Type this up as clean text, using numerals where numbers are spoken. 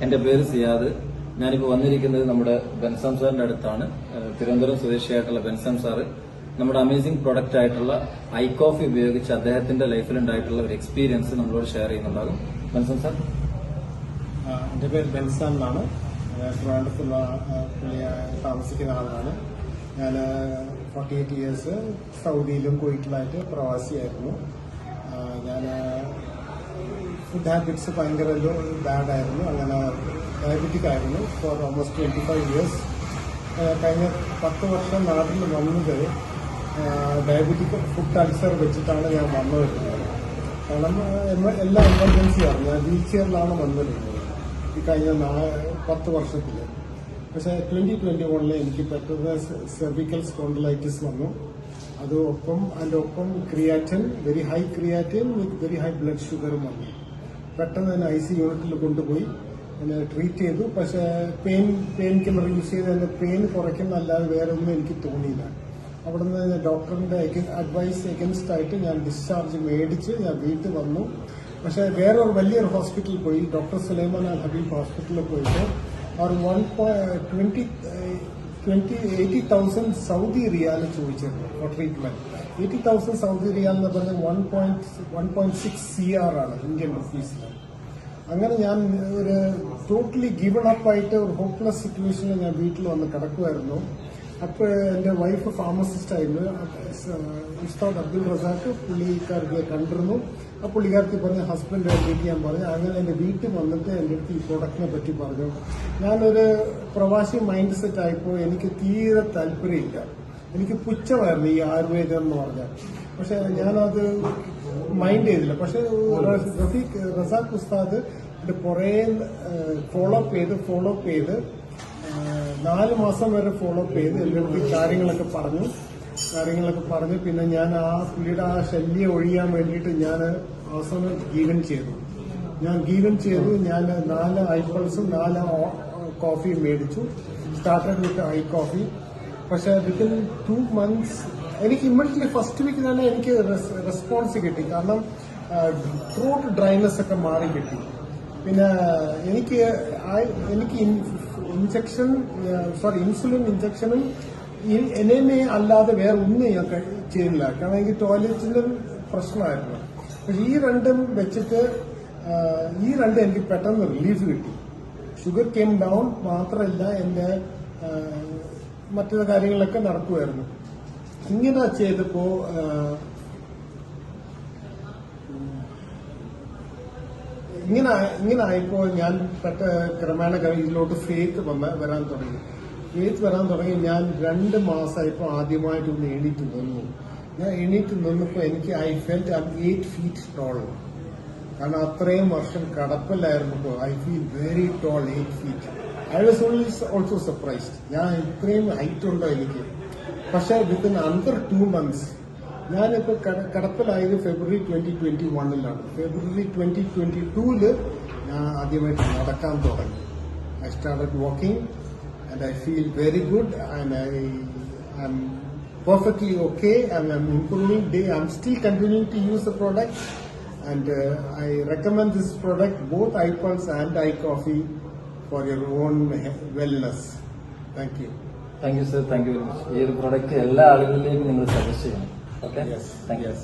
എന്റെ പേര് സിയാദ്. ഞാനിപ്പോൾ വന്നിരിക്കുന്നത് നമ്മുടെ ബെൻസാം സാറിന്റെ അടുത്താണ്. തിരുവനന്തപുരം സ്വദേശിയായിട്ടുള്ള ബെൻസാം സാറ് നമ്മുടെ അമേസിംഗ് പ്രൊഡക്റ്റ് ആയിട്ടുള്ള ഐ കോഫി ഉപയോഗിച്ച് അദ്ദേഹത്തിന്റെ ലൈഫിലുണ്ടായിട്ടുള്ള ഒരു എക്സ്പീരിയൻസ് നമ്മളോട് ഷെയർ ചെയ്യുന്നുണ്ടാകും. ബെൻസാം സാർ. എന്റെ പേര് ബെൻസാം എന്നാണ്. ട്രിവാൻഡ്രത്തുള്ള താമസിക്കുന്ന ആളാണ്. ഞാൻ 48 ഇയേഴ്സ് സൗദിയിലും കുവൈറ്റിലായിട്ട് പ്രവാസിയായിരുന്നു. ഞാൻ ഫുഡ് ഹാബിറ്റ്സ് ഭയങ്കര ബാഡായിരുന്നു. അങ്ങനെ ഡയബറ്റിക് ആയിരുന്നു ഫോർ ഓൾമോസ്റ്റ് 25 ഇയേഴ്സ്. കഴിഞ്ഞ 10 വർഷം നാട്ടിൽ വന്നത് ഡയബറ്റിക് ഫുഡ് അൾസർ വെച്ചിട്ടാണ് ഞാൻ വന്നുവരുന്നത്. കാരണം എല്ലാ എമർജൻസിയാണ്. ഞാൻ വീൽ ചെയറിലാണ് വന്നിരുന്നത് ഈ കഴിഞ്ഞ 10 വർഷത്തിൽ. പക്ഷേ 2021 എനിക്ക് പെട്ടെന്ന് സെർവിക്കൽ സ്പോണ്ടിലൈറ്റിസ് വന്നു. അതിന്റെ ഒപ്പം creatine, very high creatine with very high blood ഷുഗറും വന്നു. പെട്ടെന്ന് തന്നെ IC യൂണിറ്റിൽ കൊണ്ടുപോയി എന്നെ ട്രീറ്റ് ചെയ്തു. പക്ഷേ പെയിൻ കില്ലർ യൂസ് ചെയ്ത് എന്റെ പെയിൻ കുറയ്ക്കുന്നല്ലാതെ വേറെ ഒന്നും എനിക്ക് തോന്നിയില്ല. അവിടുന്ന് ഡോക്ടറിന്റെ അഡ്വൈസ് എഗൻസ്റ്റ് ആയിട്ട് ഞാൻ ഡിസ്ചാർജ് മേടിച്ച് ഞാൻ വീട്ടിൽ വന്നു. പക്ഷേ വേറൊരു വലിയൊരു ഹോസ്പിറ്റലിൽ പോയി, ഡോക്ടർ സുലൈമാൻ അൽ ഹബീബ് ഹോസ്പിറ്റലിൽ പോയിട്ട് അവർ 80,000 സൗദി റിയാൽ ചോദിച്ചിരുന്നു ഫോർ ട്രീറ്റ്മെന്റ്. 80,000 സൗദി റിയാൽ എന്ന് പറഞ്ഞാൽ 1.6 CR ആണ് ഇന്ത്യൻ റുപ്പീസിൽ. അങ്ങനെ ഞാൻ ഒരു ടോട്ടലി ഗിവൺ അപ്പ് ആയിട്ട് ഒരു ഹോപ്പ്ലെസ് സിറ്റുവേഷനിൽ ഞാൻ വീട്ടിൽ വന്ന് കിടക്കുമായിരുന്നു. അപ്പോൾ എന്റെ വൈഫ് ഫാർമസിസ്റ്റ് ആയിരുന്നു, ഉസ്താദ് അബ്ദുൾ റസാഖ്. പുള്ളിക്കാർക്ക് കണ്ടിരുന്നു. ആ പുള്ളിക്കാർക്ക് പറഞ്ഞ ഹസ്ബൻഡ് മീറ്റ് ചെയ്യാൻ പറഞ്ഞു. അങ്ങനെ എന്റെ വീട്ടിൽ വന്നിട്ട് എന്റെ അടുത്ത് ഈ പ്രൊഡക്റ്റിനെ പറ്റി പറഞ്ഞു. ഞാനൊരു പ്രവാസി മൈൻഡ് സെറ്റ് ആയപ്പോൾ എനിക്ക് തീരെ താല്പര്യമില്ല. എനിക്ക് പുച്ഛമായിരുന്നു ഈ ആയുർവേദം എന്ന് പറഞ്ഞാൽ. പക്ഷെ ഞാനത് മൈൻഡ് ചെയ്തില്ല. പക്ഷെ റസാഖ് ഉസ്താദ് കുറെ ഫോളോ അപ്പ് ചെയ്ത് 4 മാസം വരെ ഫോളോ അപ്പ് ചെയ്ത് എന്റെ അടുത്ത് കാര്യങ്ങളൊക്കെ പറഞ്ഞു. പിന്നെ ഞാൻ ആ പുള്ളിയുടെ ആ ശല്യം ഒഴിയാൻ വേണ്ടിയിട്ട് ഞാൻ അവസാനം ഗീവൻ ചെയ്തു. ഞാൻ 4 ഐപ്പൾസും 4 കോഫിയും മേടിച്ചു. Started with I coffee. പക്ഷെ വിത്തിൻ 2 months എനിക്ക് ഇമ്മീഡിയറ്റ്ലി ഫസ്റ്റ് വീക്ക് തന്നെ എനിക്ക് റെസ്പോൺസ് കിട്ടി. കാരണം ത്രോട്ട് ഡ്രൈനെസ് ഒക്കെ മാറി കിട്ടി. പിന്നെ എനിക്ക് ഇൻസുലിൻ ഇഞ്ചക്ഷനും എന്നെ അല്ലാതെ വേറെ ഒന്നും ഞാൻ ചെയ്തില്ല. കാരണം എനിക്ക് ടോയ്ലറ്റിന്റെ പ്രശ്നമായിരുന്നു. പക്ഷെ ഈ രണ്ടും വെച്ചിട്ട് എനിക്ക് പെട്ടെന്ന് റിലീഫ് കിട്ടി. Sugar came down. മാത്രമല്ല എന്റെ മറ്റുള്ള കാര്യങ്ങളൊക്കെ നടക്കുമായിരുന്നു. ഇങ്ങനെ ചെയ്തപ്പോ ഇങ്ങനെ ആയപ്പോ ഞാൻ ക്രമേണ ഇതിലോട്ട് ഫെയ്ത്ത് വരാൻ തുടങ്ങി. ഞാൻ 2 മാസമായപ്പോ ആദ്യമായിട്ടൊന്ന് എണീറ്റ് നിന്നു. ഞാൻ എണീറ്റ് നിന്നപ്പോ എനിക്ക് I felt I 8 feet tall. കാരണം അത്രയും വർഷം കടപ്പിലായിരുന്നു. I feel very tall, 8 feet. I was also surprised. ഞാൻ ഇത്രയും ഹൈറ്റ് ഉണ്ടോ എനിക്ക്. പക്ഷെ വിത്തിൻ അണ്ടർ 2 months ഞാനിപ്പോ കടപ്പിലായത് ഫെബ്രുവരി 2021 ഫെബ്രുവരി 2022 ഞാൻ ആദ്യമായിട്ട് നടക്കാൻ തുടങ്ങി. I started walking and I feel very good and I'm perfectly okay and I'm improving day. I'm still continuing to use the product and I recommend this product, both iPulse and iCoffee, for your own wellness. Thank you. Thank you, sir. Thank you very much. ഈ ഒരു product എല്ലാ ആളുകളിലേക്കും നിങ്ങൾ suggest ചെയ്യണം. Okay? Yes. Thank you. Yes.